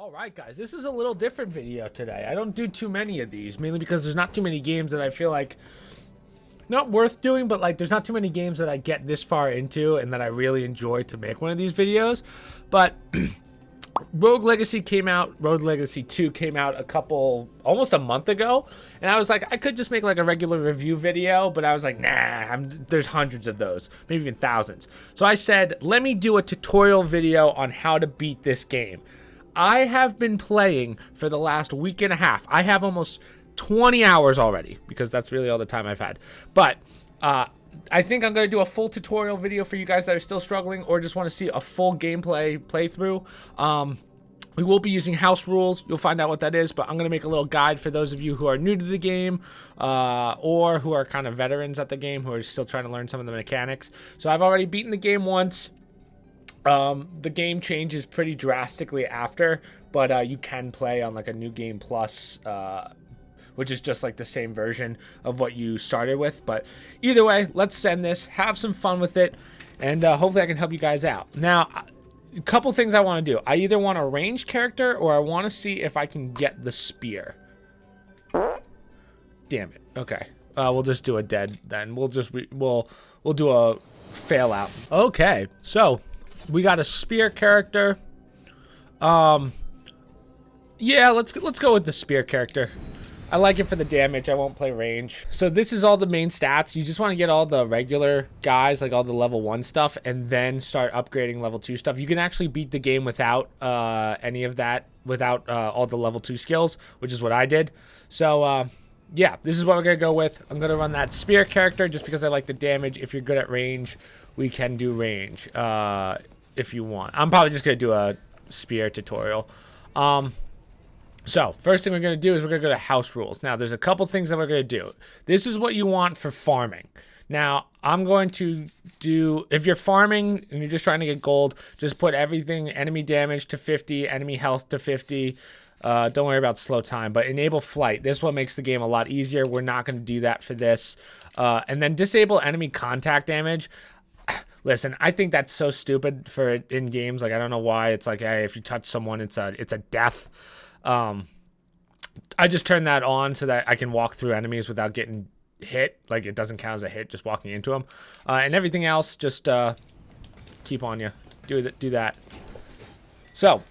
All right, guys, this is a little different video today. I don't do too many of these, mainly because there's not too many games that I feel like not worth doing, but like there's not too many games that I get this far into and that I really enjoy to make one of these videos. But Rogue Legacy came out, Rogue Legacy 2 came out almost a month ago, and I was like, I could just make like a regular review video, but I was like, nah, there's hundreds of those, maybe even thousands. So I said, let me do a tutorial video on how to beat this game. I have been playing for the last week and a half. I have almost 20 hours already, because that's really all the time I've had. But I think I'm going to do a full tutorial video for you guys that are still struggling or just want to see a full gameplay playthrough. We will be using house rules. You'll find out what that is, but I'm going to make a little guide for those of you who are new to the game or who are kind of veterans at the game who are still trying to learn some of the mechanics. So I've already beaten the game once. The game changes pretty drastically after, but you can play on like a new game plus, which is just like the same version of what you started with. But either way, let's send this, have some fun with it, and hopefully I can help you guys out. Now, a couple things I want to do. I either want a ranged character or I want to see if I can get the spear. Damn it. Okay. We'll just do a dead then. We'll do a fail out. Okay. So we got a spear character. Yeah, let's go with the spear character. I like it for the damage. I won't play range. So this is all the main stats. You just want to get all the regular guys, like all the level 1 stuff, and then start upgrading level 2 stuff. You can actually beat the game without any of that, without all the level 2 skills, which is what I did. So yeah, this is what we're going to go with. I'm going to run that spear character just because I like the damage. If you're good at range, we can do range if you want. I'm probably just going to do a spear tutorial. So, first thing we're going to do is we're going to go to house rules. Now, there's a couple things that we're going to do. This is what you want for farming. Now, I'm going to do, if you're farming and you're just trying to get gold, just put everything, enemy damage to 50, enemy health to 50. Don't worry about slow time, but enable flight. This one makes the game a lot easier. We're not going to do that for this. And then disable enemy contact damage. Listen, I think that's so stupid for in games. Like, I don't know why. It's like, hey, if you touch someone, it's a death. I just turn that on so that I can walk through enemies without getting hit. Like, it doesn't count as a hit just walking into them. And everything else, just keep on you. Do that. So,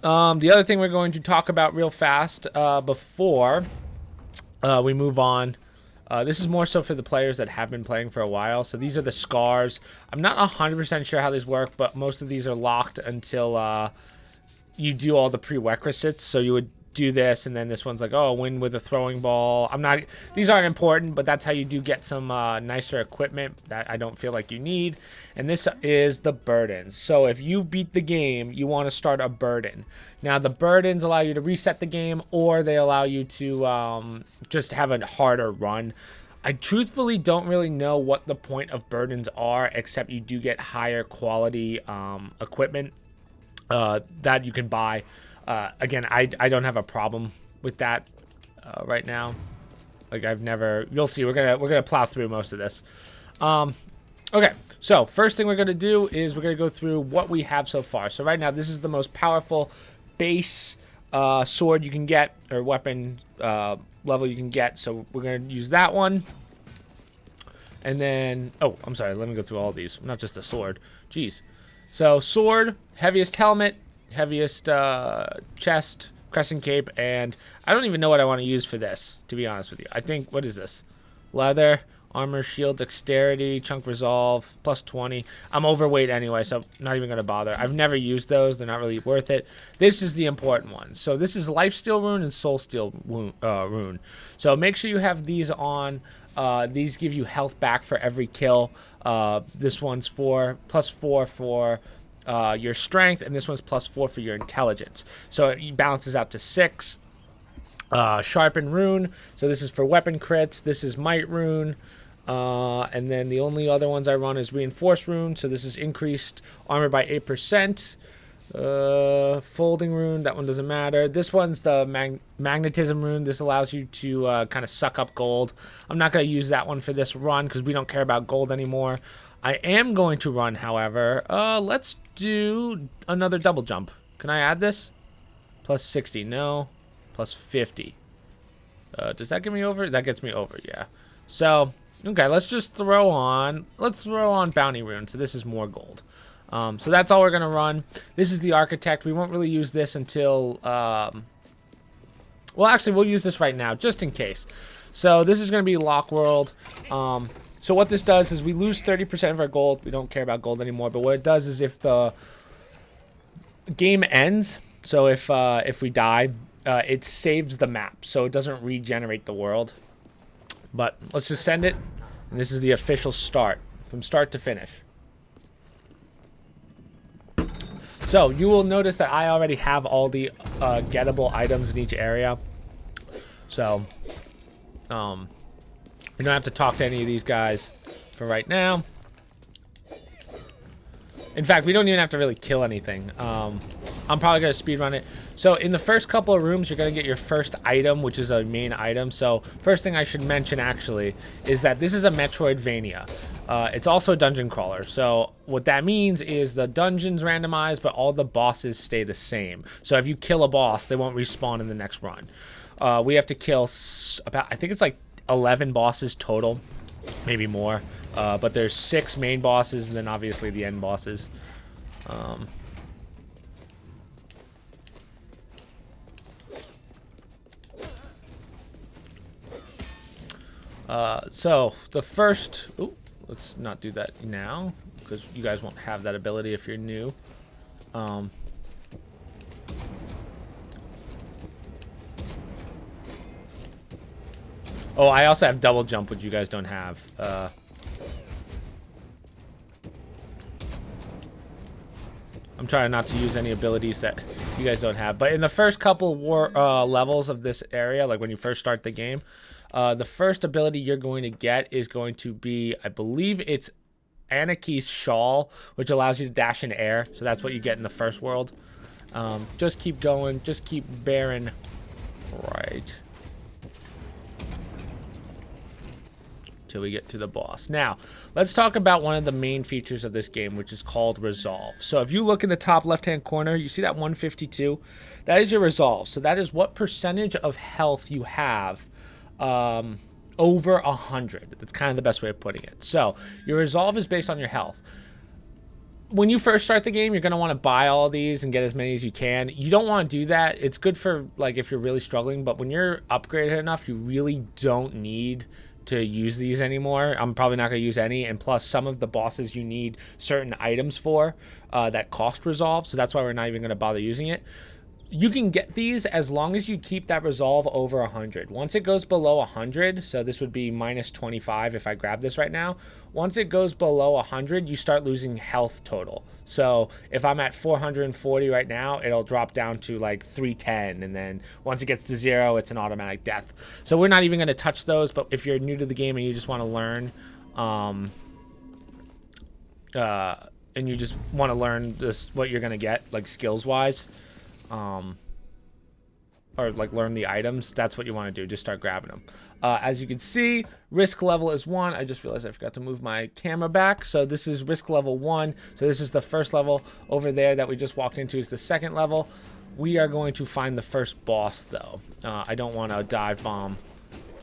the other thing we're going to talk about real fast before we move on. This is more so for the players that have been playing for a while. So these are the scars. I'm not 100% sure how these work, but most of these are locked until you do all the prerequisites. So you would do this, and then this one's like, oh, win with a throwing ball. These aren't important, but that's how you do get some nicer equipment that I don't feel like you need. And this is the burdens. So if you beat the game, you want to start a burden. Now, the burdens allow you to reset the game, or they allow you to just have a harder run. I truthfully don't really know what the point of burdens are, except you do get higher quality equipment that you can buy. Again, I don't have a problem with that right now. Like, you'll see, we're gonna plow through most of this. Okay, so first thing we're gonna do is we're gonna go through what we have so far. So right now, this is the most powerful base sword you can get, or weapon level you can get. So we're gonna use that one. And then, oh, I'm sorry, let me go through all these, not just a sword. Jeez. So sword, heaviest helmet, heaviest chest, crescent cape, and I don't even know what I want to use for this, to be honest with you. I think, what is this? Leather, armor, shield, dexterity, chunk resolve, plus 20. I'm overweight anyway, so I'm not even going to bother. I've never used those. They're not really worth it. This is the important one. So this is lifesteal rune and soulsteal rune. So make sure you have these on. These give you health back for every kill. This one's plus 4 for your strength, and this one's plus 4 for your intelligence. So it balances out to 6. Sharpen rune. So this is for weapon crits. This is might rune. And then the only other ones I run is reinforced rune. So this is increased armor by 8%. Folding rune, that one doesn't matter. This one's the magnetism rune. This allows you to kind of suck up gold. I'm not going to use that one for this run because we don't care about gold anymore. I am going to run, however, let's do another double jump. Can I add this? Plus 60. No. Plus 50. Does that get me over? That gets me over, yeah. So, okay, let's just throw on... Let's throw on bounty rune. So this is more gold. So that's all we're going to run. This is the architect. We won't really use this until... well, actually, we'll use this right now, just in case. So this is going to be Lock World. So what this does is we lose 30% of our gold. We don't care about gold anymore. But what it does is if the game ends, so if we die, it saves the map. So it doesn't regenerate the world. But let's just send it. And this is the official start, from start to finish. So you will notice that I already have all the gettable items in each area. So you don't have to talk to any of these guys for right now. In fact, we don't even have to really kill anything. I'm probably going to speedrun it. So in the first couple of rooms, you're going to get your first item, which is a main item. So first thing I should mention, actually, is that this is a Metroidvania. It's also a dungeon crawler. So what that means is the dungeon's randomized, but all the bosses stay the same. So if you kill a boss, they won't respawn in the next run. We have to kill about, I think it's like 11 bosses total, maybe more. But there's 6 main bosses, and then obviously the end bosses. So the first... Ooh, let's not do that now, because you guys won't have that ability if you're new. Oh, I also have double jump, which you guys don't have. I'm trying not to use any abilities that you guys don't have. But in the first couple levels of this area, like when you first start the game, the first ability you're going to get is going to be, I believe it's Anaki's Shawl, which allows you to dash in air. So that's what you get in the first world. Just keep going. Just keep bearing right till we get to the boss. Now, let's talk about one of the main features of this game, which is called Resolve. So if you look in the top left-hand corner, you see that 152? That is your Resolve. So that is what percentage of health you have over 100. That's kind of the best way of putting it. So your Resolve is based on your health. When you first start the game, you're going to want to buy all of these and get as many as you can. You don't want to do that. It's good for, like, if you're really struggling, but when you're upgraded enough, you really don't need to use these anymore. I'm probably not going to use any, and plus some of the bosses you need certain items for that cost Resolve, so that's why we're not even going to bother using it. You can get these as long as you keep that Resolve over 100. Once it goes below 100, so this would be minus 25 if I grab this right now. Once it goes below 100, you start losing health total. So if I'm at 440 right now, it'll drop down to like 310, and then once it gets to 0, it's an automatic death. So we're not even going to touch those, but if you're new to the game and you just want to learn, and you just want to learn this, what you're going to get, like skills-wise, or like learn the items, that's what you want to do. Just start grabbing them. As you can see, risk level is 1. I just realized I forgot to move my camera back. So this is risk level 1. So this is the first level. Over there that we just walked into is the second level. We are going to find the first boss, though. I don't want to dive bomb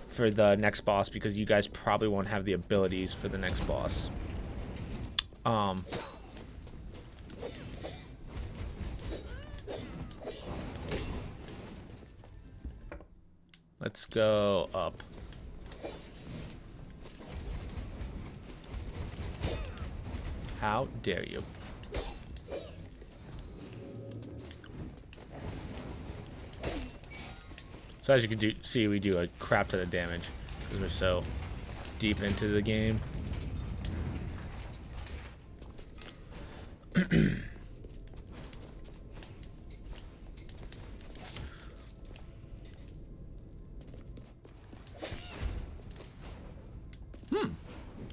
for the next boss because you guys probably won't have the abilities for the next boss. Let's go up. How dare you? So as you can see, we do a crap ton of damage because we're so deep into the game.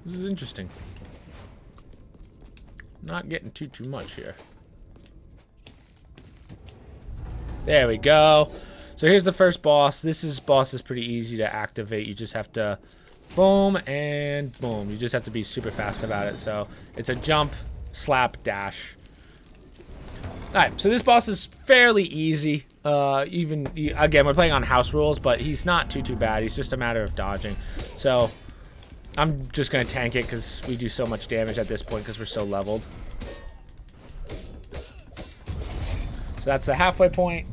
This is interesting. Not getting too much here. There we go. So here's the first boss. Boss is pretty easy to activate. You just have to boom and boom. You just have to be super fast about it. So it's a jump, slap, dash. Alright, so this boss is fairly easy. Again, we're playing on house rules, but he's not too bad. He's just a matter of dodging. So I'm just gonna tank it because we do so much damage at this point because we're so leveled. So that's the halfway point.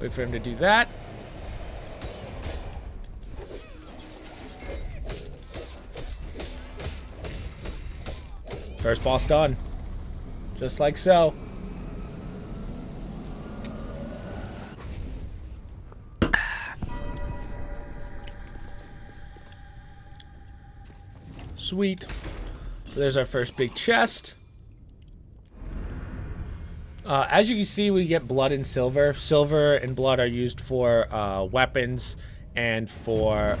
Wait for him to do that. First boss done. Just like so. Sweet. There's our first big chest. As you can see, we get blood and silver. Silver and blood are used for weapons and for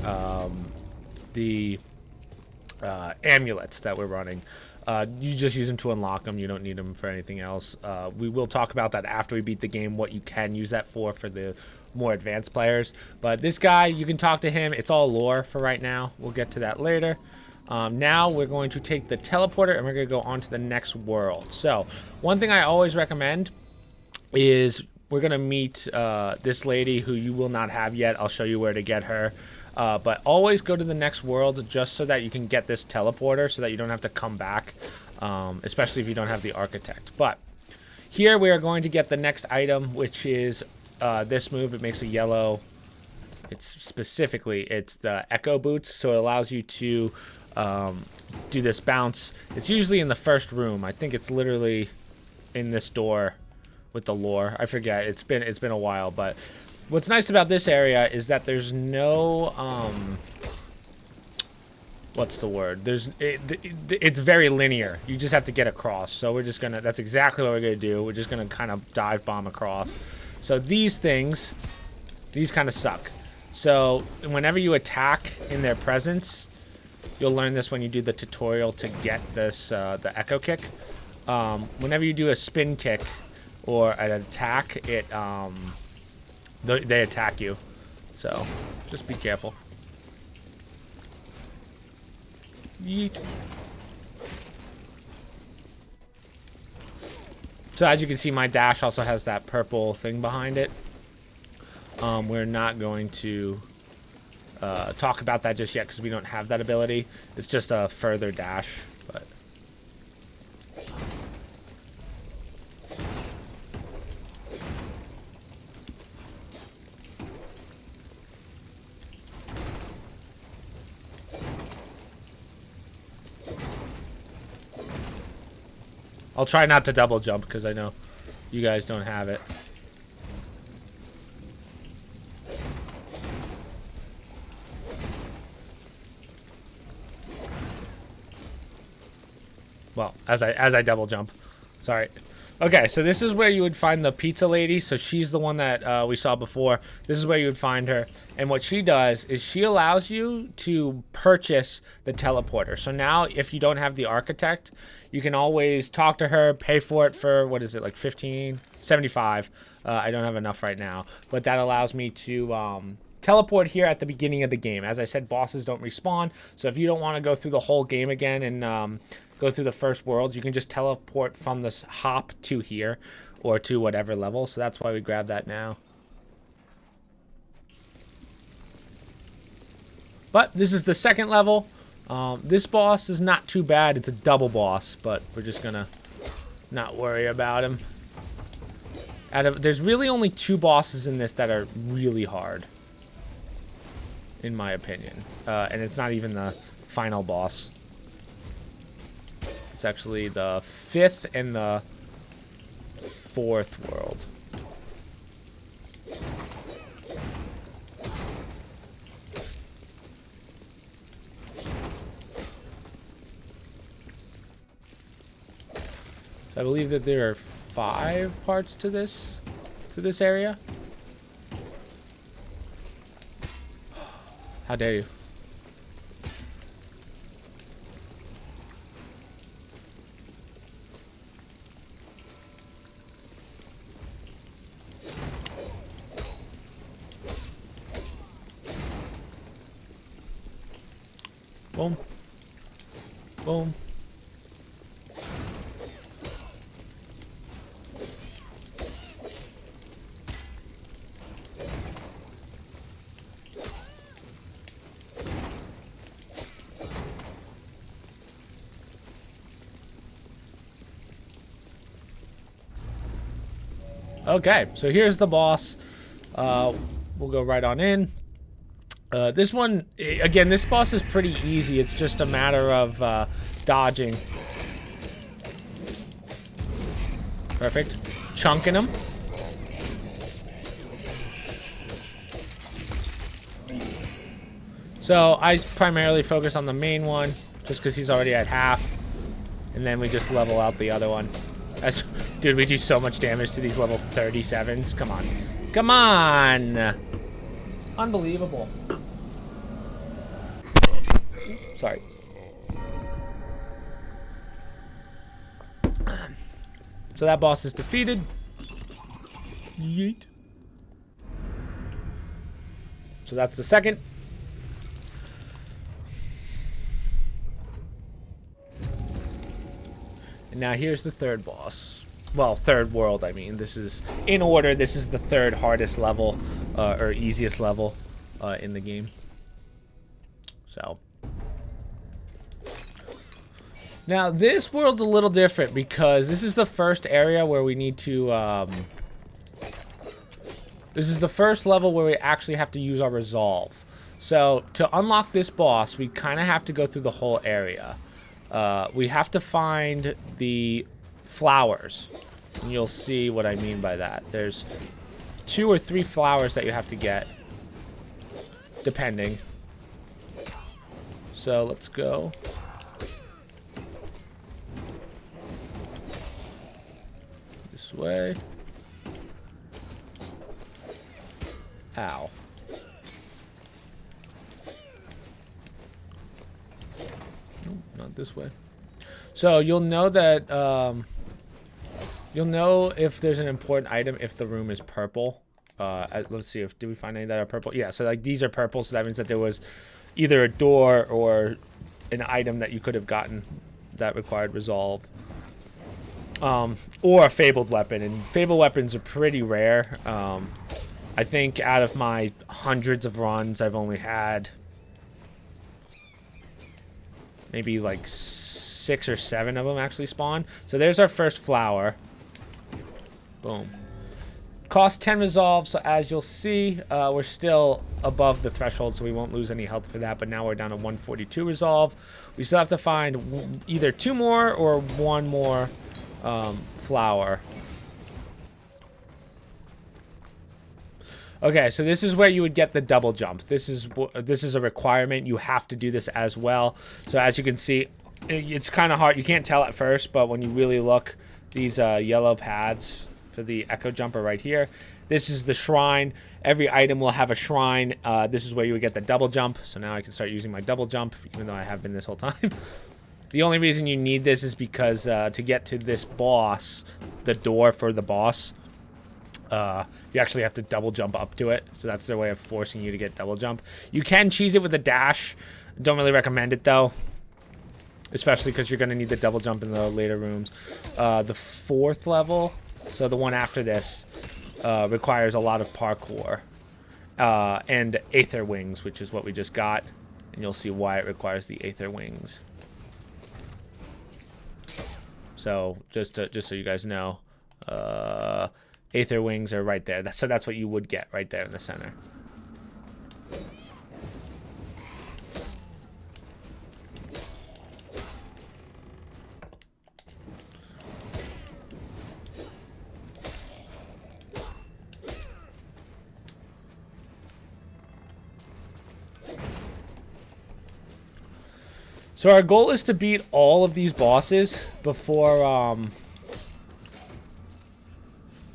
the amulets that we're running. You just use them to unlock them. You don't need them for anything else. We will talk about that after we beat the game, what you can use that for the more advanced players. But this guy, you can talk to him. It's all lore for right now. We'll get to that later. Now we're going to take the teleporter and we're going to go on to the next world. So one thing I always recommend is we're going to meet this lady who you will not have yet. I'll show you where to get her. But always go to the next world just so that you can get this teleporter so that you don't have to come back, especially if you don't have the architect. But here we are going to get the next item, which is this move. It makes a yellow. It's the echo boots, so it allows you to do this bounce. It's usually in the first room. I think it's literally in this door with the lore. I forget. It's been a while, but what's nice about this area is that there's no what's the word? It's very linear. You just have to get across. So we're just gonna. That's exactly what we're gonna do. We're just gonna kind of dive bomb across. So these things, these kind of suck. So whenever you attack in their presence, you'll learn this when you do the tutorial to get this the echo kick. Whenever you do a spin kick or an attack, they attack you. So just be careful. Yeet. So as you can see, my dash also has that purple thing behind it. We're not going to talk about that just yet because we don't have that ability. It's just a further dash, but I'll try not to double jump because I know you guys don't have it. Well, as I double jump. Sorry. Okay, so this is where you would find the pizza lady. So she's the one that we saw before. This is where you would find her. And what she does is she allows you to purchase the teleporter. So now if you don't have the architect, you can always talk to her, pay for it for, what is it, like 15, 75. I don't have enough right now. But that allows me to teleport here at the beginning of the game. As I said, bosses don't respawn. So if you don't want to go through the whole game again and go through the first worlds, you can just teleport from this hop to here or to whatever level. So that's why we grab that now. But this is the second level. This boss is not too bad. It's a double boss, but we're just gonna not worry about him. There's really only 2 bosses in this that are really hard, in my opinion. And it's not even the final boss. It's actually the 5th and the 4th world. I believe that there are 5 parts to this area. How dare you? Boom. Boom. Okay, so here's the boss. We'll go right on in. This one, again, this boss is pretty easy. It's just a matter of dodging. Perfect. Chunking him. So I primarily focus on the main one, just because he's already at half. And then we just level out the other one. Dude, we do so much damage to these level 37s. Come on. Come on! Unbelievable. Sorry. So that boss is defeated. Yeet. So that's the second. And now here's the third boss. Well, third world, I mean. This is, in order, this is the third hardest level, or easiest level in the game. So. Now, this world's a little different because this is the first area where we need to, this is the first level where we actually have to use our resolve. So, to unlock this boss, we kind of have to go through the whole area. We have to find the flowers. And you'll see what I mean by that. There's 2 or 3 flowers that you have to get, depending. So, let's go. This way. Ow. Nope, not this way. So you'll know that you'll know if there's an important item if the room is purple. Let's see, did we find any that are purple? Yeah, so like these are purple, so that means that there was either a door or an item that you could have gotten that required resolve. Or a fabled weapon, and fabled weapons are pretty rare. I think out of my hundreds of runs, I've only had maybe like 6 or 7 of them actually spawn. So there's our first flower. Boom. Cost 10 resolve, so as you'll see, we're still above the threshold, so we won't lose any health for that, but now we're down to 142 resolve. We still have to find either 2 more or 1 more flower. Okay, so this is where you would get the double jump. This is a requirement. You have to do this as well. So as you can see, it's kind of hard. You can't tell at first, but when you really look, these yellow pads for the echo jump are right here. This is the shrine. Every item will have a shrine. This is where you would get the double jump. So now I can start using my double jump, even though I have been this whole time. The only reason you need this is because to get to this boss, the door for the boss, you actually have to double jump up to it. So that's their way of forcing you to get double jump. You can cheese it with a dash. Don't really recommend it though. Especially because you're going to need the double jump in the later rooms. The 4th level, so the one after this, requires a lot of parkour. And Aether Wings, which is what we just got. And you'll see why it requires the Aether Wings. So just so you guys know, Aether Wings are right there. So that's what you would get right there in the center. So our goal is to beat all of these bosses before,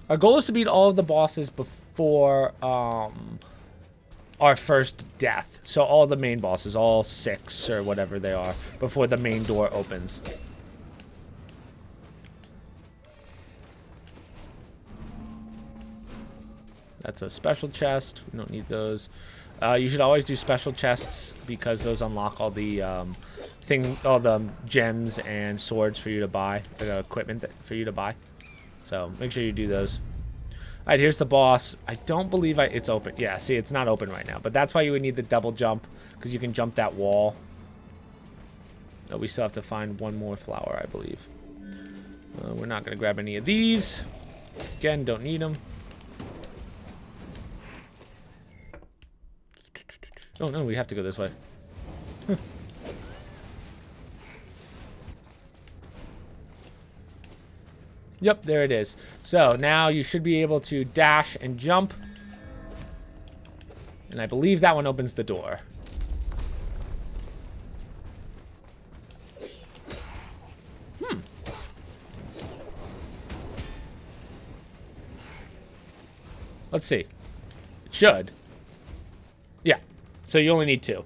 our goal is to beat all of the bosses before, our first death. So all the main bosses, all 6 or whatever they are, before the main door opens. That's a special chest. We don't need those. You should always do special chests because those unlock all the all the gems and swords for you to buy, equipment for you to buy. So make sure you do those. All right, here's the boss. I don't believe it's open. Yeah, see, it's not open right now, but that's why you would need the double jump because you can jump that wall. We still have to find 1 more flower, I believe. We're not gonna grab any of these. Again, don't need them. Oh no, we have to go this way. Huh. Yep, there it is. So now you should be able to dash and jump. And I believe that one opens the door. Let's see. It should. Yeah. So you only need 2.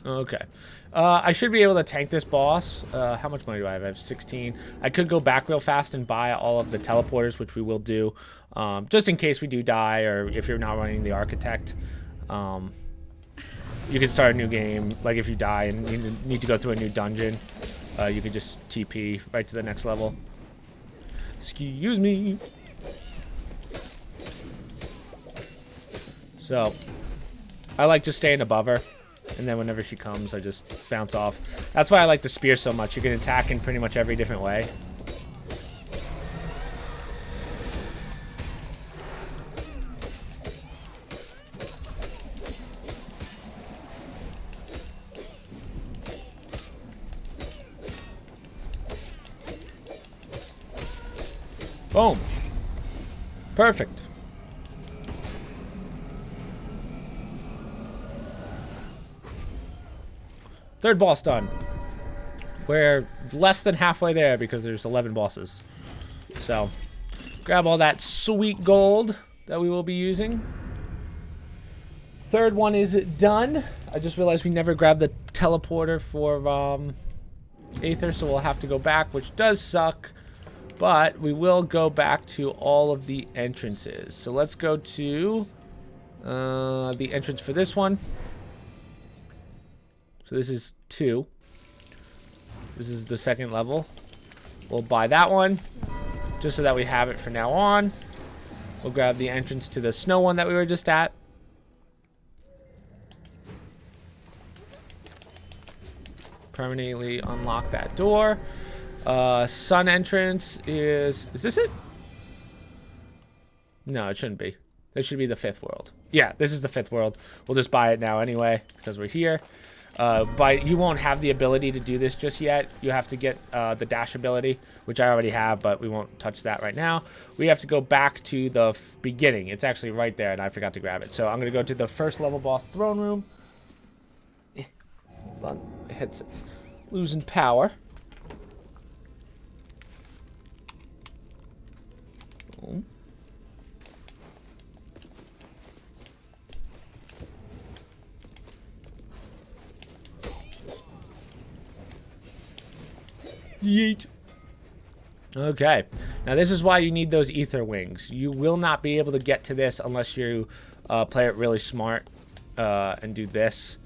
Okay. I should be able to tank this boss. How much money do I have? I have 16. I could go back real fast and buy all of the teleporters, which we will do. Just in case we do die, or if you're not running the architect. You can start a new game. Like if you die and you need to go through a new dungeon, you can just TP right to the next level. Excuse me. So, I like just staying above her. And then whenever she comes, I just bounce off. That's why I like the spear so much. You can attack in pretty much every different way. Boom. Perfect. Third boss done. We're less than halfway there because there's 11 bosses. So, grab all that sweet gold that we will be using. Third one is done. I just realized we never grabbed the teleporter for Aether, so we'll have to go back, which does suck. But we will go back to all of the entrances. So let's go to the entrance for this one. So this is 2. This is the second level. We'll buy that one just so that we have it for now on. We'll grab the entrance to the snow one that we were just at. Permanently unlock that door. Sun entrance is this it? No, it shouldn't be. This should be the 5th world. Yeah, this is the 5th world. We'll just buy it now anyway because we're here. But you won't have the ability to do this just yet. You have to get the dash ability, which I already have, but we won't touch that right now. We have to go back to the beginning. It's actually right there, and I forgot to grab it. So I'm going to go to the first level boss throne room. Hold on. My headset's losing power. Boom. Yeet. Okay. Now this is why you need those ether wings. You will not be able to get to this unless you play it really smart and do this.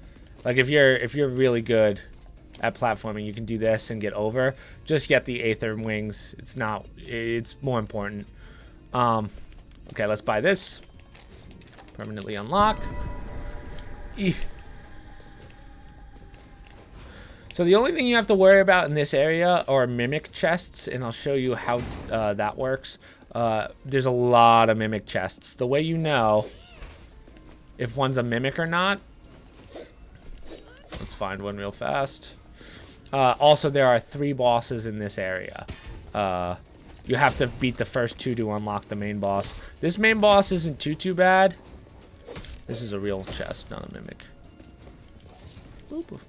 Like if you're really good at platforming, you can do this and get over. Just get the ether wings. It's more important. Okay, let's buy this. Permanently unlock. So the only thing you have to worry about in this area are mimic chests, and I'll show you how that works. There's a lot of mimic chests. The way you know if one's a mimic or not, let's find one real fast. Also, there are 3 bosses in this area. You have to beat the first 2 to unlock the main boss. This main boss isn't too bad. This is a real chest, not a mimic. Boop.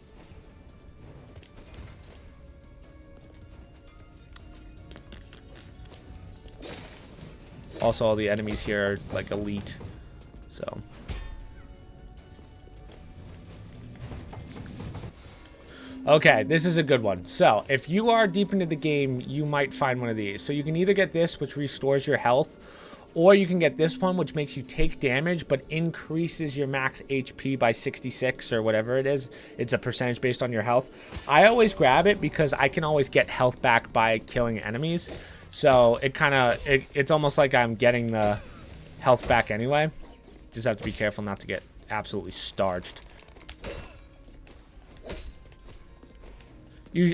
Also, all the enemies here are like elite, so. Okay, this is a good one. So, if you are deep into the game, you might find one of these. So you can either get this, which restores your health, or you can get this one, which makes you take damage, but increases your max HP by 66 or whatever it is. It's a percentage based on your health. I always grab it because I can always get health back by killing enemies. So it's almost like I'm getting the health back anyway. Just have to be careful not to get absolutely starched.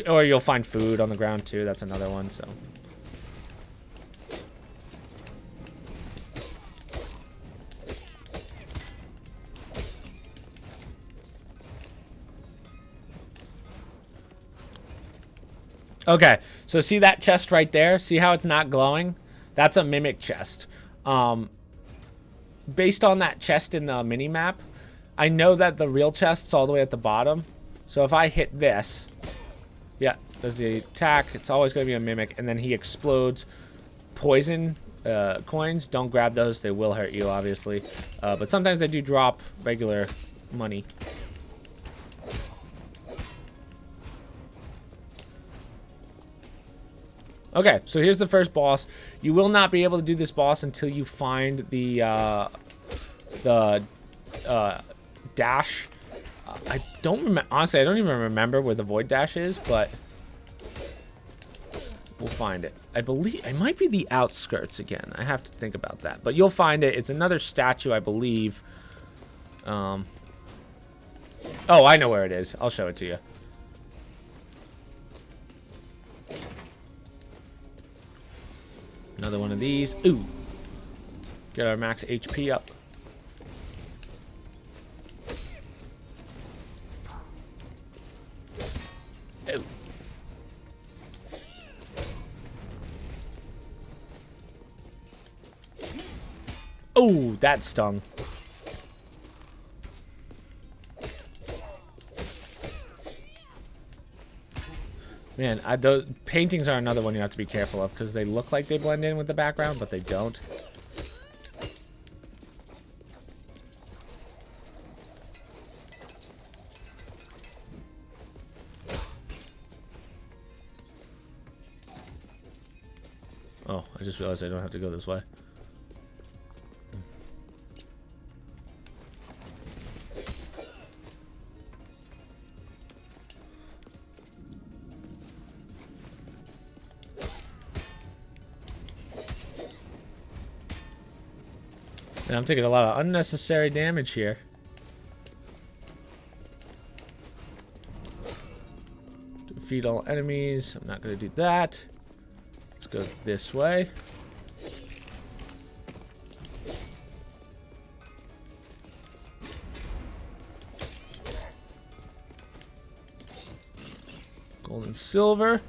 Or you'll find food on the ground too. That's another one. So. Okay, so see that chest right there? See how it's not glowing? That's a mimic chest. Based on that chest in the mini-map, I know that the real chest's all the way at the bottom. So if I hit this, yeah, there's the attack. It's always going to be a mimic, and then he explodes poison coins. Don't grab those. They will hurt you, obviously. But sometimes they do drop regular money. Okay, so here's the first boss. You will not be able to do this boss until you find the dash. I don't remember. Honestly, I don't even remember where the void dash is, but we'll find it. I believe it might be the outskirts again. I have to think about that, but you'll find it. It's another statue, I believe. Oh, I know where it is. I'll show it to you. Another one of these. Ooh. Get our max HP up. Ooh. Oh, that stung. Man, those paintings are another one you have to be careful of because they look like they blend in with the background, but they don't. Oh, I just realized I don't have to go this way. And I'm taking a lot of unnecessary damage here. Defeat all enemies. I'm not going to do that. Let's go this way. Gold and silver.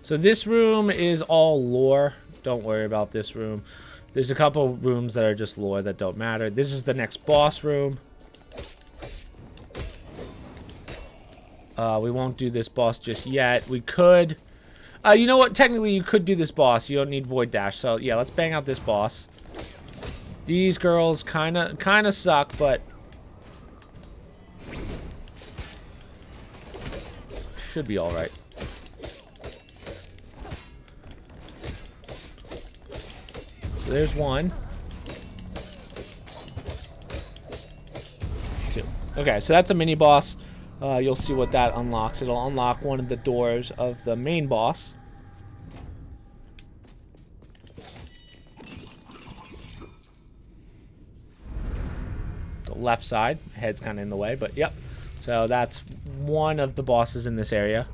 So this room is all lore. Don't worry about this room. There's a couple rooms that are just lore that don't matter. This is the next boss room. We won't do this boss just yet. We could. You know what? Technically, you could do this boss. You don't need Void Dash. So yeah, let's bang out this boss. These girls kind of suck, but should be all right. So there's one. Two. Okay, so that's a mini boss. You'll see what that unlocks. It'll unlock one of the doors of the main boss. The left side. Head's kind of in the way, but yep. So that's one of the bosses in this area.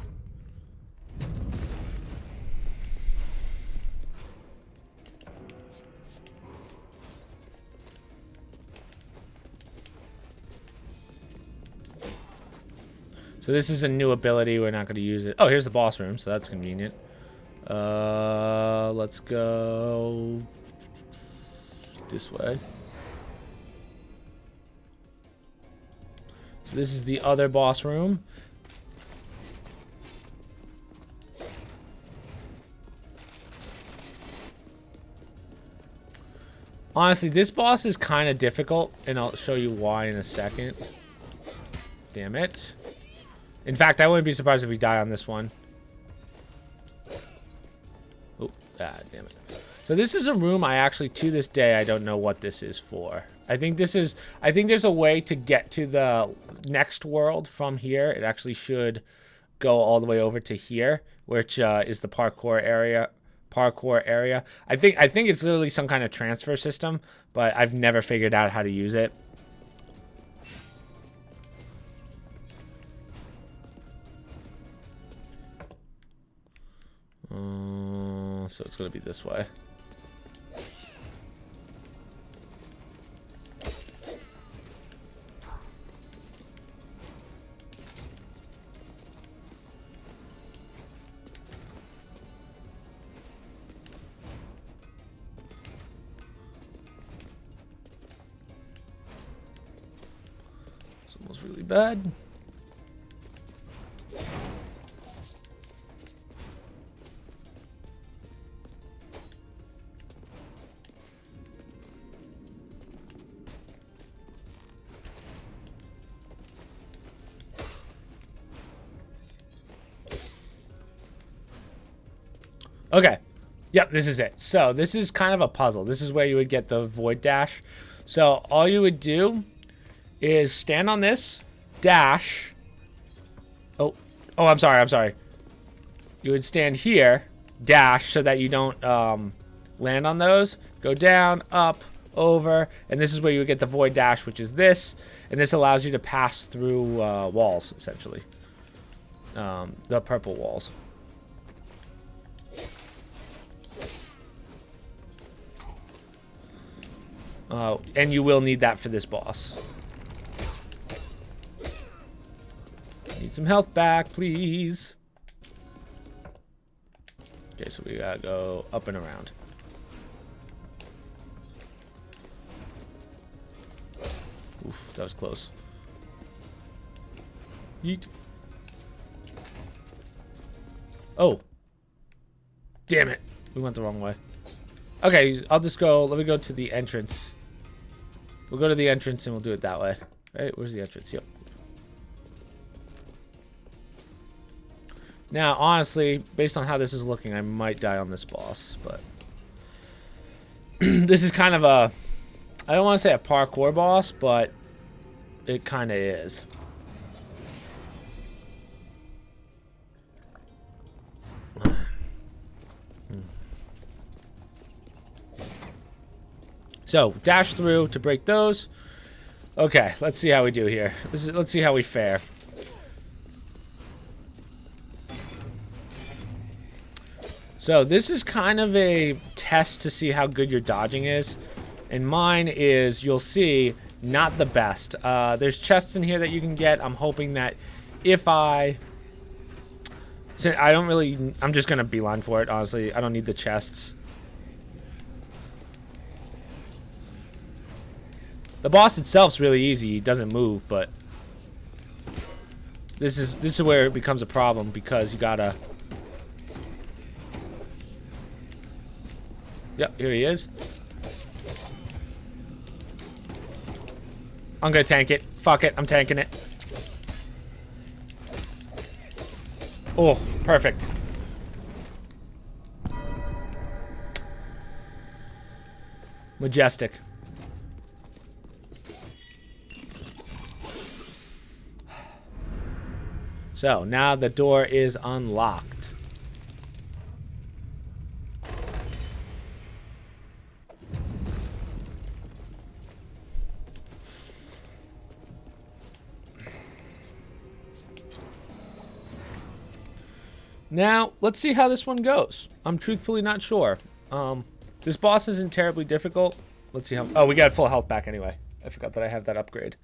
So this is a new ability. We're not going to use it. Oh, here's the boss room, so that's convenient. Let's go this way. So this is the other boss room. Honestly, this boss is kind of difficult, and I'll show you why in a second. Damn it. In fact, I wouldn't be surprised if we die on this one. Oh, damn it. So this is a room I actually, to this day, I don't know what this is for. I think there's a way to get to the next world from here. It actually should go all the way over to here, which is the parkour area. parkour area. I think it's literally some kind of transfer system, but I've never figured out how to use it. So it's gonna be this way. It's almost really bad. Okay. Yep, this is it. So this is kind of a puzzle. This is where you would get the void dash. So all you would do is stand on this, dash. Oh, I'm sorry. You would stand here, dash, so that you don't land on those. Go down, up, over, and this is where you would get the void dash, which is this. And this allows you to pass through walls, essentially. The purple walls. And you will need that for this boss. Need some health back, please. Okay, so we gotta go up and around. Oof, that was close. Yeet. Oh. Damn it. We went the wrong way. Okay, I'll just go. Let me go to the entrance. We'll go to the entrance and we'll do it that way. Right? Where's the entrance? Yep. Now, honestly, based on how this is looking, I might die on this boss, but this is kind of a, I don't want to say a parkour boss, but it kind of is. So, dash through to break those. Okay, let's see how we do here. Let's see how we fare. So, this is kind of a test to see how good your dodging is. And mine is, you'll see, not the best. There's chests in here that you can get. I'm hoping that if I... So I don't really... I'm just going to beeline for it, honestly. I don't need the chests. The boss itself's really easy. He doesn't move, but this is where it becomes a problem because you gotta. Yep, here he is. I'm gonna tank it. Fuck it, I'm tanking it. Oh, perfect. Majestic. So, now the door is unlocked. Now, let's see how this one goes. I'm truthfully not sure. This boss isn't terribly difficult. Let's see how... Oh, we got full health back anyway. I forgot that I have that upgrade.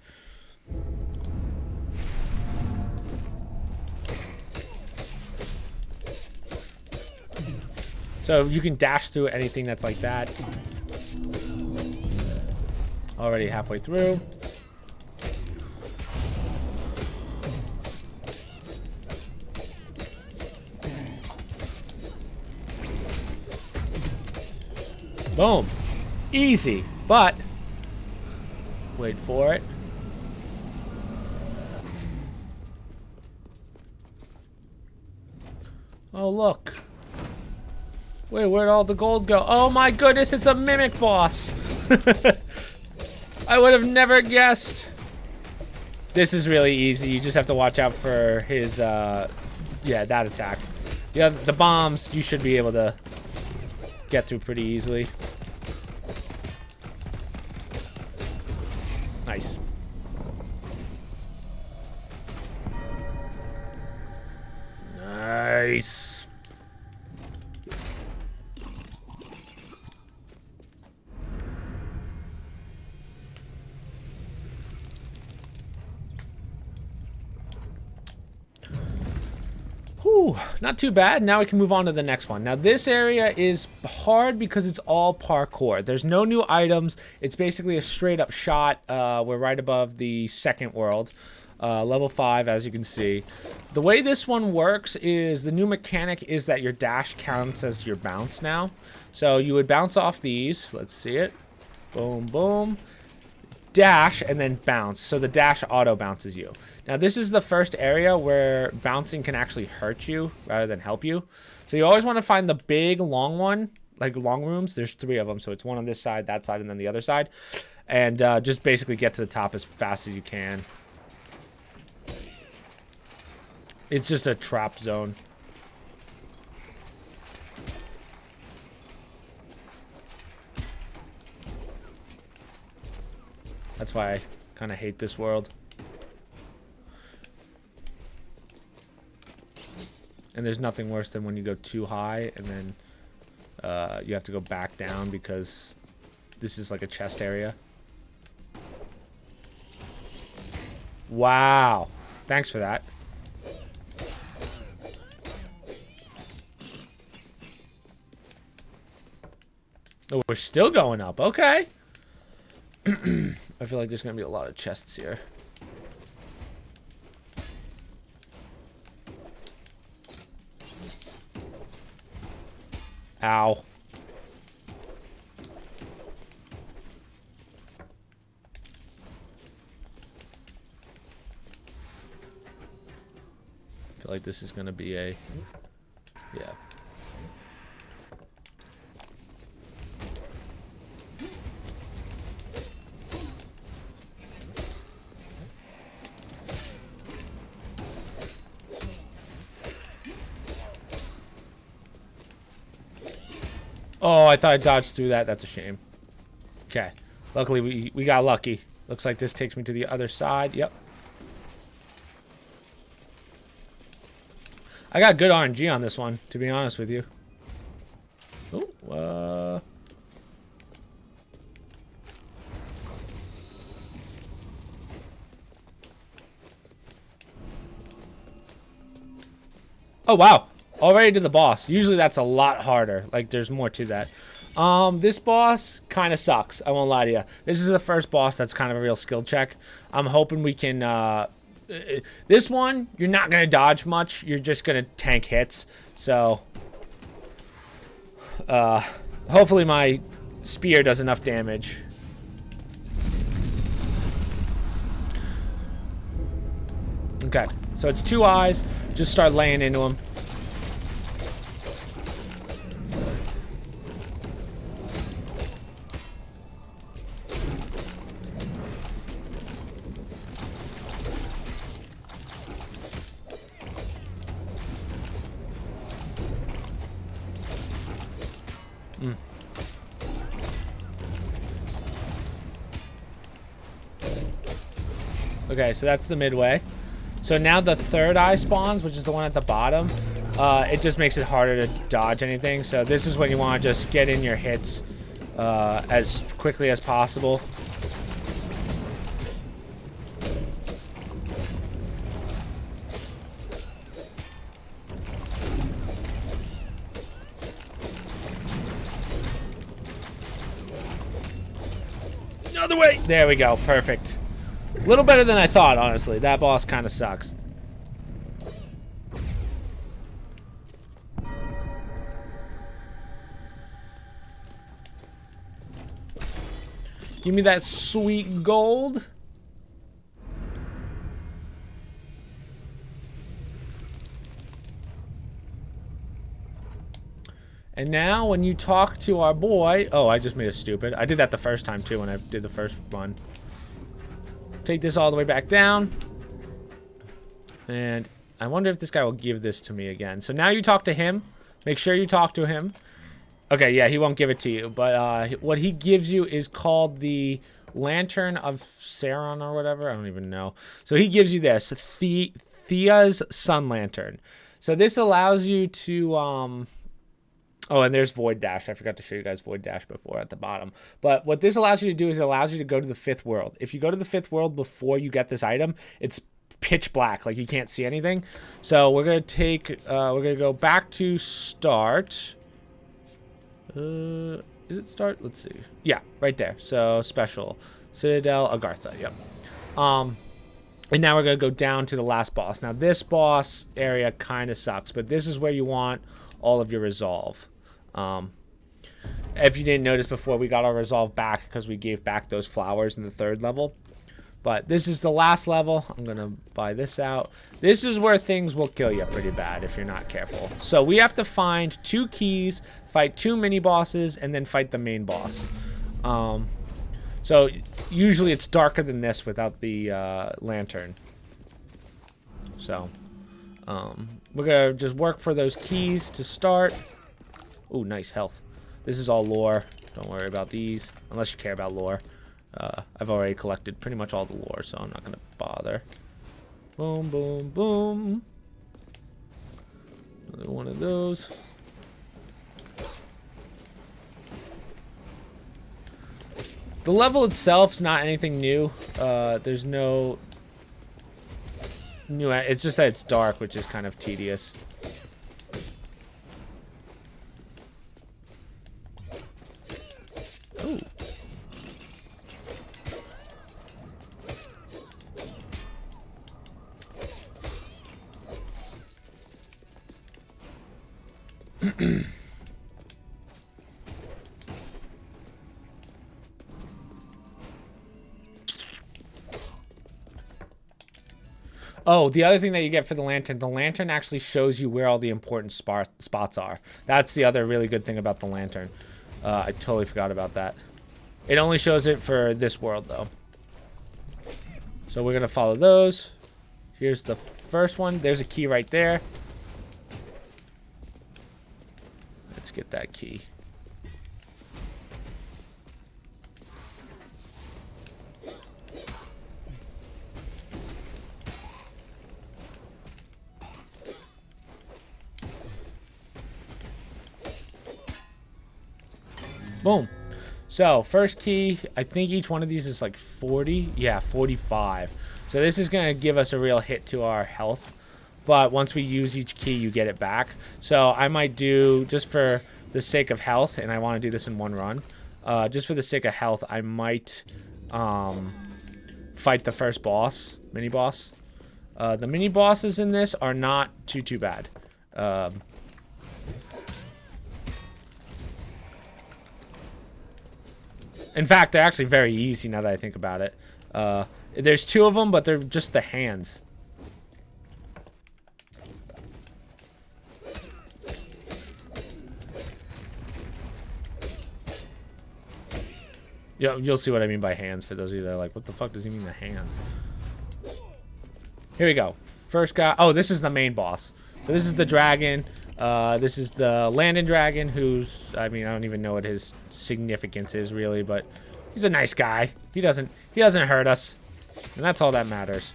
So you can dash through anything that's like that. Already halfway through. Boom. Easy, but wait for it. Oh, look. Wait, where'd all the gold go? Oh my goodness, it's a mimic boss. I would have never guessed. This is really easy. You just have to watch out for his, yeah, that attack. Yeah, the bombs, you should be able to get through pretty easily. Nice. Nice. Whew, not too bad. Now we can move on to the next one. Now this area is hard because it's all parkour. There's no new items. It's basically a straight up shot. We're right above the second world. Level 5, as you can see. The way this one works is the new mechanic is that your dash counts as your bounce now. So you would bounce off these. Let's see it. Boom, boom. Dash, and then bounce. So the dash auto bounces you. Now this is the first area where bouncing can actually hurt you rather than help you. So you always want to find the big long one, like long rooms. There's 3 of them. So it's one on this side, that side, and then the other side. And just basically get to the top as fast as you can. It's just a trap zone. That's why I kind of hate this world. And there's nothing worse than when you go too high and then you have to go back down because this is like a chest area. Wow. Thanks for that. Oh, we're still going up. Okay. I feel like there's going to be a lot of chests here. Ow. I feel like this is going to be a... Yeah. Oh, I thought I dodged through that. That's a shame. Okay. Luckily, we got lucky. Looks like this takes me to the other side. Yep. I got good RNG on this one, to be honest with you. Oh, oh, wow. Already to the boss. Usually that's a lot harder. Like, there's more to that. This boss kind of sucks. I won't lie to you. This is the first boss that's kind of a real skill check. I'm hoping we can... this one, you're not going to dodge much. You're just going to tank hits. So, hopefully my spear does enough damage. Okay. So it's 2 eyes. Just start laying into them. Okay, so that's the midway. So now the 3rd eye spawns, which is the one at the bottom. It just makes it harder to dodge anything. So this is when you want to just get in your hits as quickly as possible. Another way. There we go. Perfect. A little better than I thought, honestly. That boss kind of sucks. Give me that sweet gold. And now when you talk to our boy... Oh, I just made a stupid. I did that the first time, too, when I did the first run. Take this all the way back down. And I wonder if this guy will give this to me again. So now you talk to him. Make sure you talk to him. Okay, yeah, he won't give it to you, but what he gives you is called the Lantern of Saron or whatever. I don't even know. So he gives you this, Thea's Sun Lantern. So this allows you to oh, and there's Void Dash. I forgot to show you guys Void Dash before at the bottom. But what this allows you to do is it allows you to go to the 5th world. If you go to the 5th world before you get this item, it's pitch black, like you can't see anything. So we're gonna go back to start. Is it start? Let's see. Yeah, right there. So special Citadel Agartha. Yep. And now we're gonna go down to the last boss. Now this boss area kind of sucks, but this is where you want all of your resolve. If you didn't notice before, we got our resolve back because we gave back those flowers in the 3rd level. But this is the last level. I'm gonna buy this out. This is where things will kill you pretty bad if you're not careful. So we have to find 2 keys, fight 2 mini bosses, and then fight the main boss. So usually it's darker than this without the lantern. So we're gonna just work for those keys to start. Ooh, nice health. This is all lore. Don't worry about these unless you care about lore. I've already collected pretty much all the lore, so I'm not gonna bother. Boom, boom, boom. Another one of those. The level itself's not anything new. There's no new. It's just that it's dark, which is kind of tedious. Ooh. Oh, the other thing that you get for the lantern actually shows you where all the important spots are. That's the other really good thing about the lantern. I totally forgot about that. It only shows it for this world, though. So we're going to follow those. Here's the first one. There's a key right there. Let's get that key. Boom. So first key, I think each one of these is like 40. Yeah, 45. So this is going to give us a real hit to our health. But once we use each key, you get it back. So I might do, just for the sake of health, and I want to do this in one run. Just for the sake of health, I might fight the first boss, mini boss. The mini bosses in this are not too bad. In fact, they're actually very easy now that I think about it. There's 2 of them, but they're just the hands. You'll see what I mean by hands for those of you that are like, what the fuck does he mean the hands? Here we go. First guy. Oh, this is the main boss. So this is the dragon. This is the Landon Dragon, who's, I mean, I don't even know what his significance is really, but he's a nice guy. He doesn't hurt us, and that's all that matters.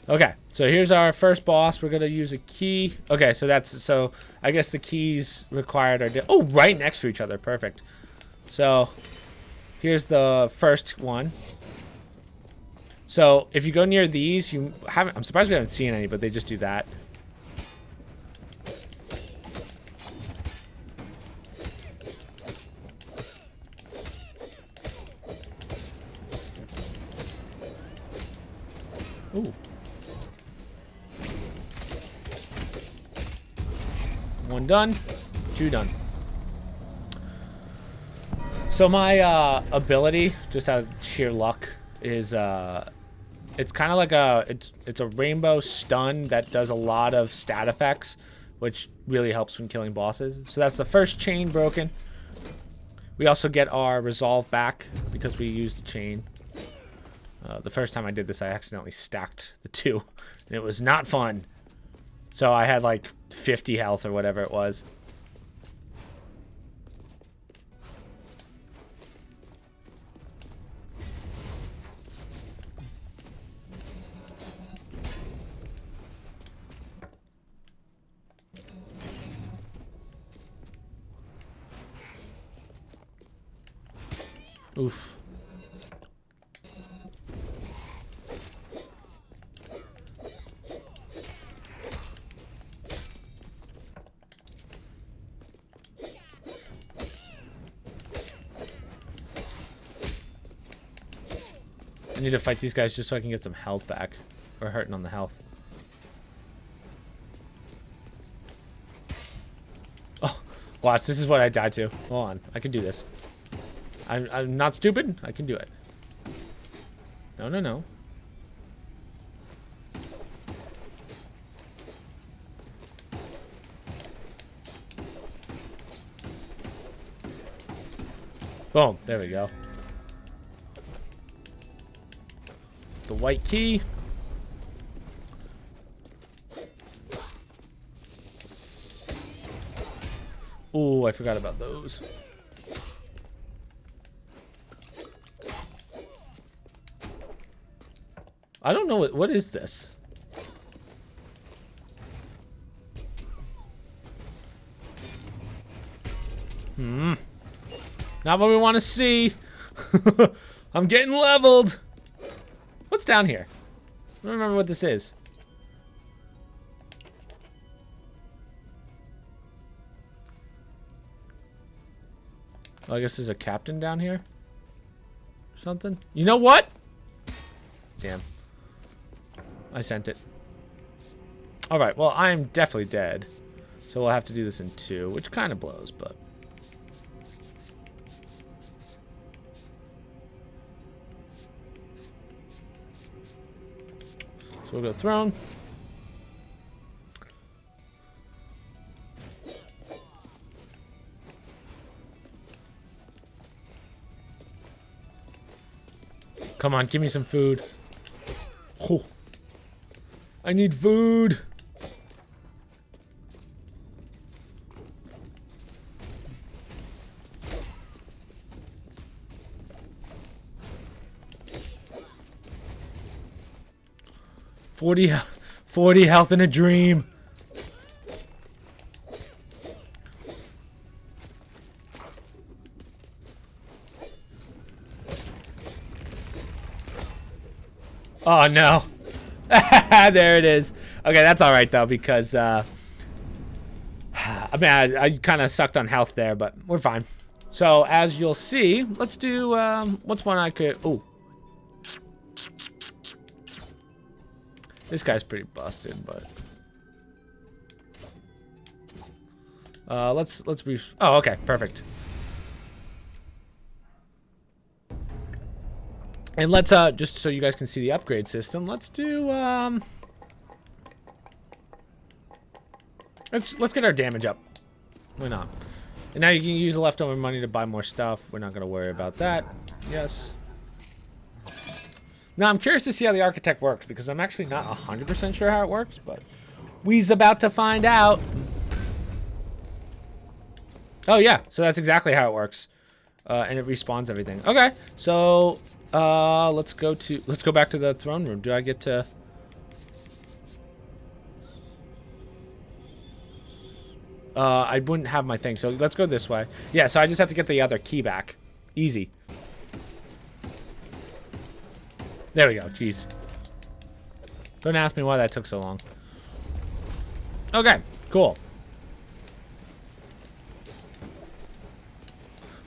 Okay, so here's our first boss. We're gonna use a key. Okay, so I guess the keys required are right next to each other. Perfect. So here's the first one. So if you go near these, I'm surprised we haven't seen any, but they just do that. Ooh. One done, 2 done. So my ability, just out of sheer luck, is it's kind of like it's a rainbow stun that does a lot of stat effects, which really helps when killing bosses. So that's the first chain broken. We also get our resolve back because we used the chain. The first time I did this, I accidentally stacked the two. And it was not fun. So I had like 50 health or whatever it was. Oof. I need to fight these guys just so I can get some health back. We're hurting on the health. Oh, watch. This is what I died to. Hold on. I can do this. I'm not stupid. I can do it. No, no, no. Boom. There we go. The white key. Oh, I forgot about those. I don't know what is this? Not what we want to see. I'm getting leveled. What's down here? I don't remember what this is. Well, I guess there's a captain down here. Or something. You know what? Damn. I sent it. Alright, well, I'm definitely dead. So we'll have to do this in 2, which kind of blows, but... So we'll go throne. Come on, give me some food. Oh. I need food. Forty health in a dream. Oh no. There it is. Okay, that's all right though because I mean I kind of sucked on health there, but we're fine. So as you'll see, let's do what's one I could. Oh, this guy's pretty busted, but let's be. Oh, okay, perfect. And let's just so you guys can see the upgrade system. Let's do let's get our damage up. Why not? And now you can use the leftover money to buy more stuff. We're not gonna worry about that. Yes. Now I'm curious to see how the architect works because I'm actually not 100% sure how it works, but we's about to find out. Oh yeah, so that's exactly how it works, and it respawns everything. Okay, so. Let's go back to the throne room. Do I get to? I wouldn't have my thing, so let's go this way. Yeah, so I just have to get the other key back. Easy. There we go. Jeez. Don't ask me why that took so long. Okay, cool.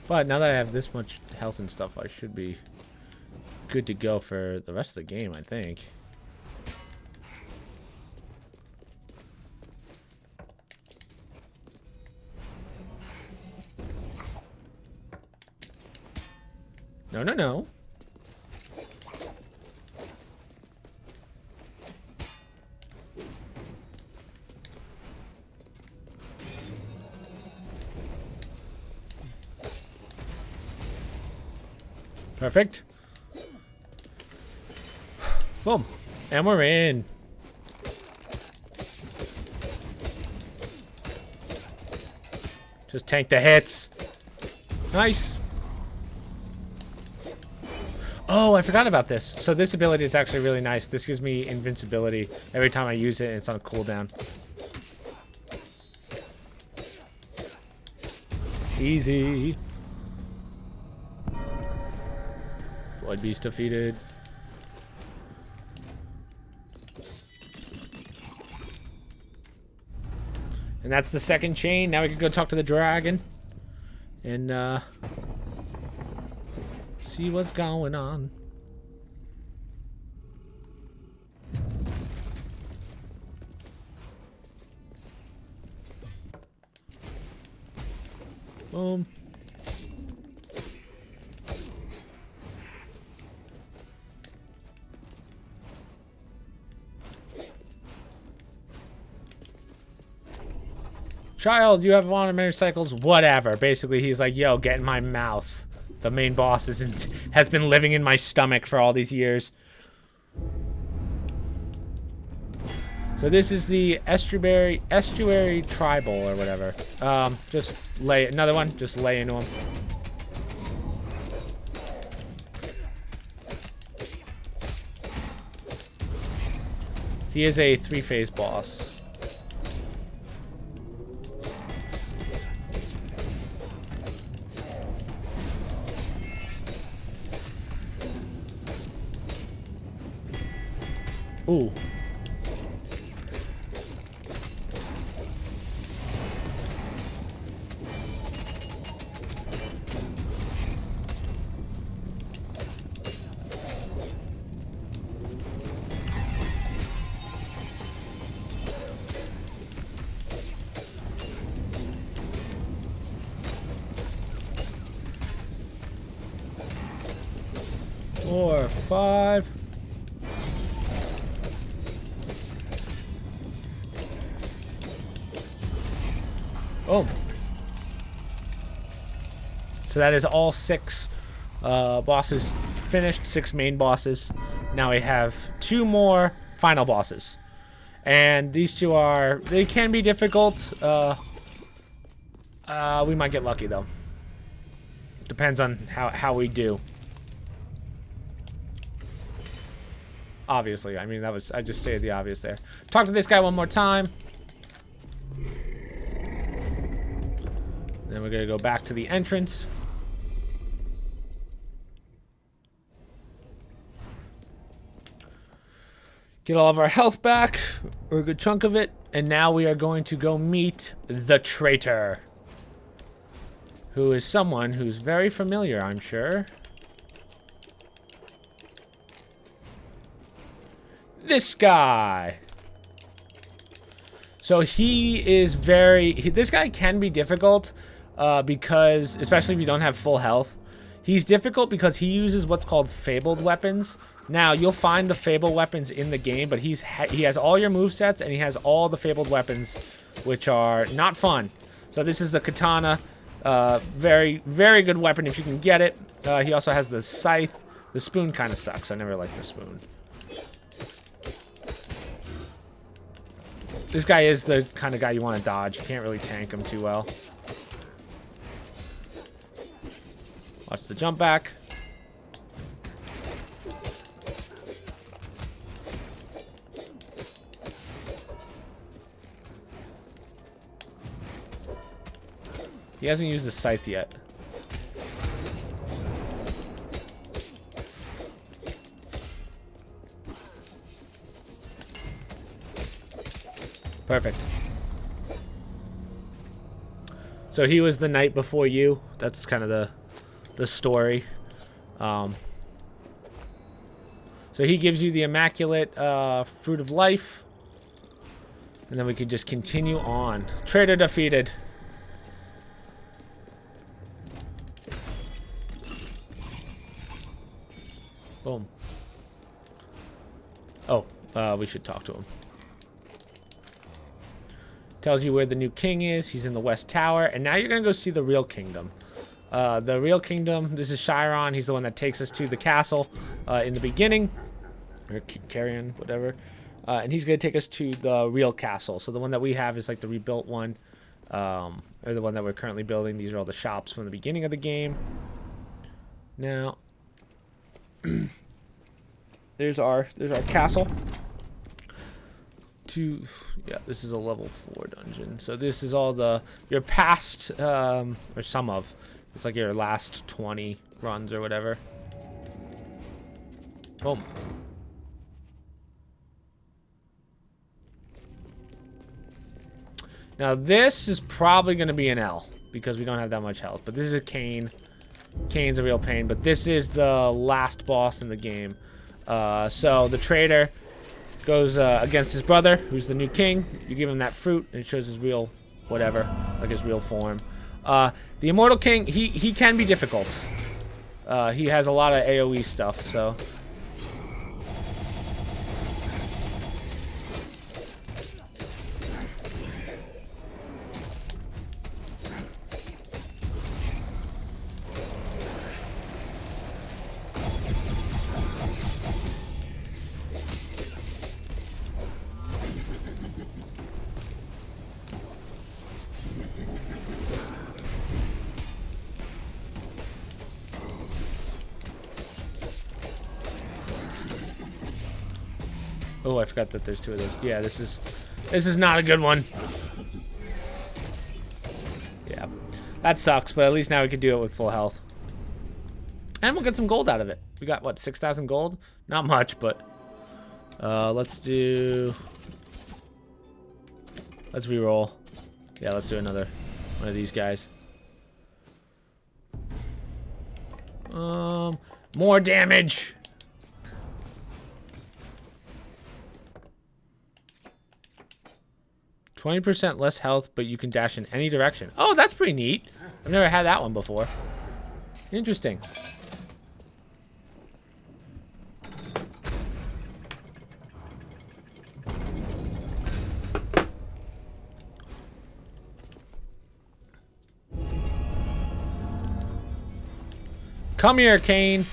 But now that I have this much health and stuff, I should be good to go for the rest of the game, I think. No, no, no. Perfect. Boom. And we're in. Just tank the hits. Nice. Oh, I forgot about this. So this ability is actually really nice. This gives me invincibility every time I use it. It's on a cooldown. Easy. Blood Beast defeated. And that's the second chain. Now we can go talk to the dragon. And, see what's going on. Boom. Child, you have automatic cycles? Whatever. Basically, he's like, yo, get in my mouth. The main boss has been living in my stomach for all these years. So this is the estuary tribal or whatever. Just lay another one. Just lay into him. He is a 3-phase boss. Ooh. Four, five. Oh. So that is all 6 bosses finished, 6 main bosses. Now we have 2 more final bosses. And these 2 they can be difficult. We might get lucky though. Depends on how we do. Obviously, I mean, I just stated the obvious there. Talk to this guy one more time. Then we're gonna go back to the entrance. Get all of our health back, or a good chunk of it. And now we are going to go meet the traitor. Who is someone who's very familiar, I'm sure. This guy. So he is this guy can be difficult because, especially if you don't have full health, he's difficult because he uses what's called fabled weapons. Now, you'll find the fabled weapons in the game, but he has all your movesets and he has all the fabled weapons, which are not fun. So this is the katana. Very, very good weapon if you can get it. He also has the scythe. The spoon kind of sucks. I never liked the spoon. This guy is the kind of guy you want to dodge. You can't really tank him too well. Watch the jump back. He hasn't used the scythe yet. Perfect. So he was the knight before you. That's kind of the story. So he gives you the immaculate fruit of life. And then we can just continue on. Traitor defeated. Boom. Oh, we should talk to him. Tells you where the new king is. He's in the West Tower. And now you're going to go see the real kingdom. The real kingdom, this is Chiron. He's the one that takes us to the castle in the beginning. Or Carrion, whatever. And he's going to take us to the real castle. So the one that we have is like the rebuilt one. Or the one that we're currently building. These are all the shops from the beginning of the game. Now, there's our castle. Yeah, this is a level 4 dungeon. So this is all your past, or some of. It's like your last 20 runs or whatever. Boom. Now this is probably going to be an L because we don't have that much health. But this is a Kane. Kane's a real pain. But this is the last boss in the game. So the trader goes against his brother, who's the new king. You give him that fruit, and it shows his real whatever, like his real form. The Immortal King, he can be difficult. He has a lot of AoE stuff, so... Oh, I forgot that there's 2 of those. Yeah, this is not a good one. Yeah, that sucks, but at least now we can do it with full health. And we'll get some gold out of it. We got, what, 6,000 gold? Not much, but... let's reroll. Yeah, let's do another one of these guys. More damage! 20% less health, but you can dash in any direction. Oh, that's pretty neat. I've never had that one before. Interesting. Come here, Kane.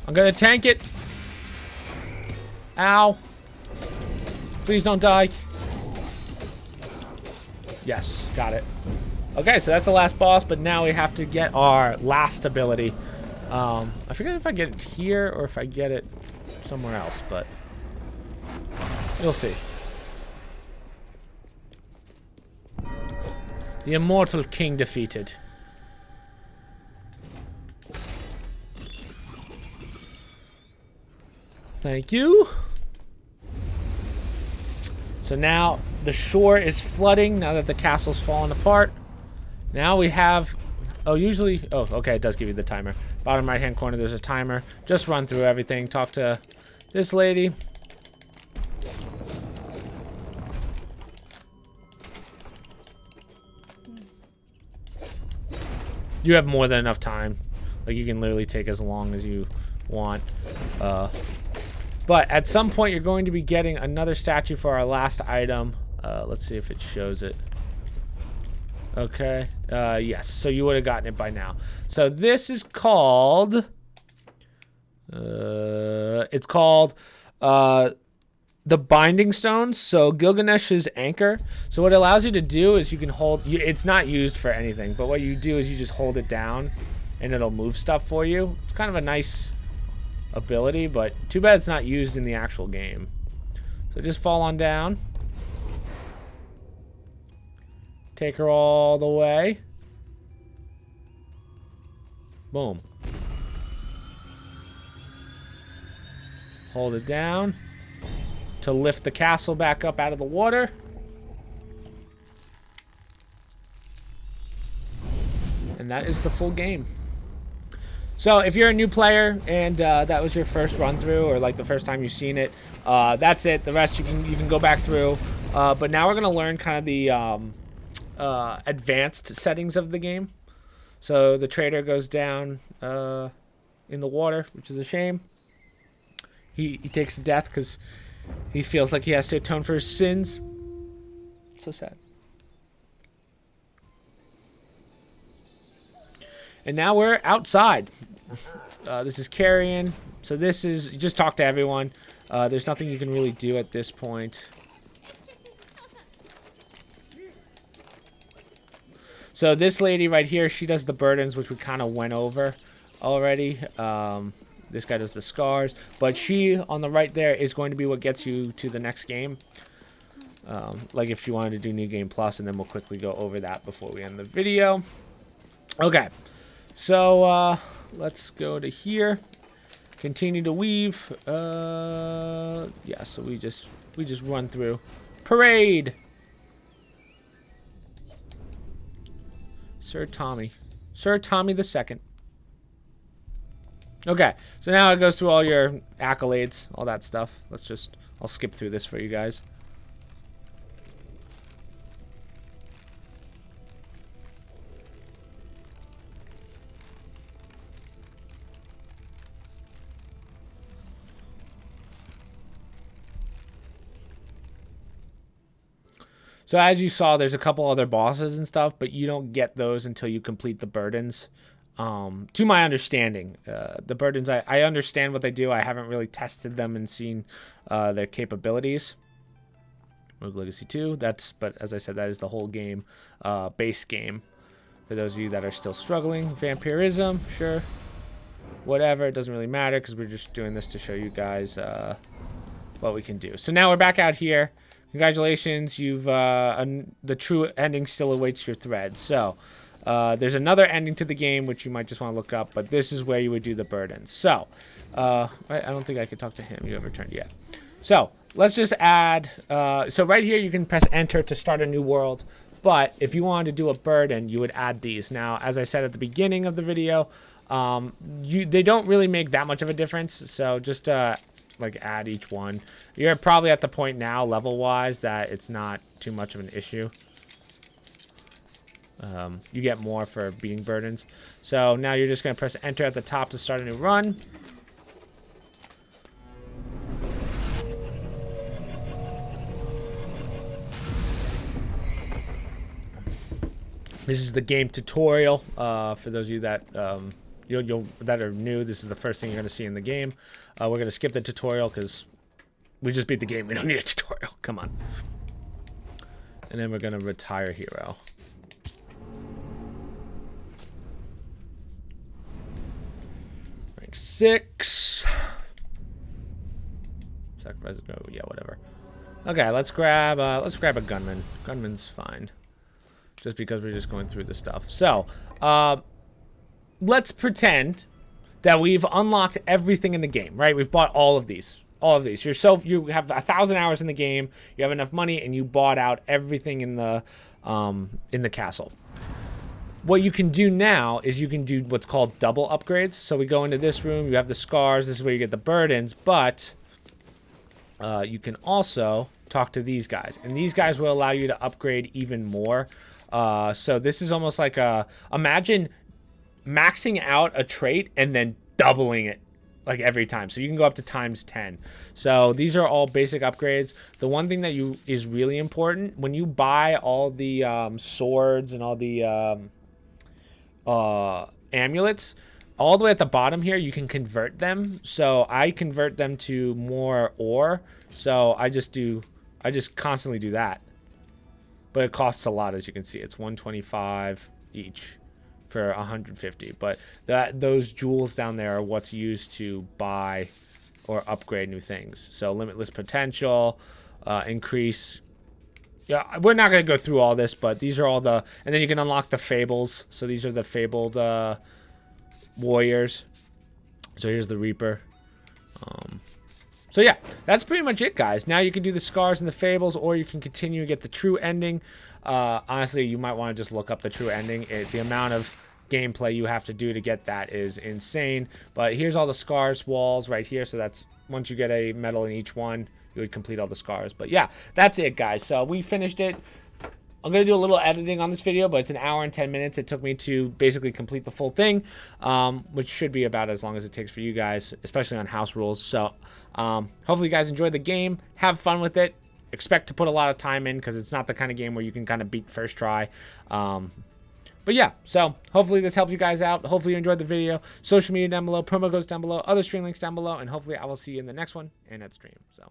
I'm gonna tank it. Ow. Please don't die. Yes, got it. Okay, so that's the last boss, but now we have to get our last ability. I forget if I get it here or if I get it somewhere else, but you'll see. The Immortal King defeated. Thank you. So now the shore is flooding now that the castle's fallen apart. Now we have... Oh, usually... Oh, okay, it does give you the timer. Bottom right-hand corner, there's a timer. Just run through everything. Talk to this lady. You have more than enough time. Like, you can literally take as long as you want. But at some point, you're going to be getting another statue for our last item. Let's see if it shows it. Okay. Yes. So you would have gotten it by now. So this is called... it's called the binding stones. So Gilgamesh's anchor. So what it allows you to do is you can hold. It's not used for anything, but what you do is you just hold it down, and it'll move stuff for you. It's kind of a nice ability, but too bad it's not used in the actual game. So just fall on down. Take her all the way. Boom. Hold it down to lift the castle back up out of the water. And that is the full game. So if you're a new player and that was your first run through, or like the first time you've seen it, that's it. The rest you can go back through. But now we're gonna learn kind of the advanced settings of the game. So the trader goes down in the water, which is a shame. He takes death because he feels like he has to atone for his sins. So sad. And now we're outside. This is Carrion. So this is, you just talk to everyone. There's nothing you can really do at this point. So this lady right here, she does the burdens, which we kind of went over already. This guy does the scars. But she, on the right there, is going to be what gets you to the next game. Like if you wanted to do New Game Plus, and then we'll quickly go over that before we end the video. Okay. So, let's go to here. Continue to weave. Yeah, so we just run through. Parade! Sir Tommy the Second. Okay, so now it goes through all your accolades, all that stuff. I'll skip through this for you guys. So as you saw, there's a couple other bosses and stuff, but you don't get those until you complete the burdens. To my understanding, the burdens, I understand what they do. I haven't really tested them and seen their capabilities. Rogue Legacy 2, but as I said, that is the whole game, base game. For those of you that are still struggling, Vampirism, sure. Whatever, it doesn't really matter because we're just doing this to show you guys what we can do. So now we're back out here. Congratulations, you've the true ending still awaits your thread. So there's another ending to the game which you might just want to look up, but this is where you would do the burdens. So I don't think I could talk to him. You haven't returned yet. So let's just add. So right here you can press enter to start a new world. But if you wanted to do a burden, you would add these. Now, as I said at the beginning of the video, they don't really make that much of a difference. So just like add each one. You're probably at the point now level wise that it's not too much of an issue. You get more for beating burdens. So now you're just going to press enter at the top to start a new run. This is the game tutorial for those of you that that are new. This is the first thing you're going to see in the game. We're going to skip the tutorial because we just beat the game. We don't need a tutorial. Come on. And then we're going to retire hero. Rank 6. Sacrifice. No, yeah, whatever. Okay, let's grab a gunman. Gunman's fine. Just because we're just going through the stuff. So, let's pretend that we've unlocked everything in the game, right? We've bought all of these. You have 1,000 hours in the game. You have enough money, and you bought out everything in the castle. What you can do now is you can do what's called double upgrades. So we go into this room. You have the scars. This is where you get the burdens. But you can also talk to these guys, and these guys will allow you to upgrade even more. So this is almost like imagine maxing out a trait and then doubling it like every time. So you can go up to times 10. So these are all basic upgrades. The one thing that is really important when you buy all the swords and all the amulets, all the way at the bottom here, you can convert them. So I convert them to more ore. So I just constantly do that. But it costs a lot, as you can see. It's 125 each for 150. But those jewels down there are what's used to buy or upgrade new things. So limitless potential, increase. Yeah, we're not going to go through all this, but these are all the... And then you can unlock the fables. So these are the fabled warriors. So here's the Reaper. So yeah, that's pretty much it, guys. Now you can do the scars and the fables, or you can continue to get the true ending. Honestly, you might want to just look up the true ending. The amount of gameplay you have to do to get that is insane. But here's all the scars walls right here. So that's once you get a medal in each one, you would complete all the scars. But yeah, that's it, guys. So we finished it. I'm going to do a little editing on this video, but it's an hour and 10 minutes. It took me to basically complete the full thing, which should be about as long as it takes for you guys, especially on house rules. So hopefully you guys enjoyed the game. Have fun with it. Expect to put a lot of time in because it's not the kind of game where you can kind of beat first try. But yeah, so hopefully this helps you guys out. Hopefully you enjoyed the video. Social media down below, promo codes down below, other stream links down below, and hopefully I will see you in the next one and at stream. So.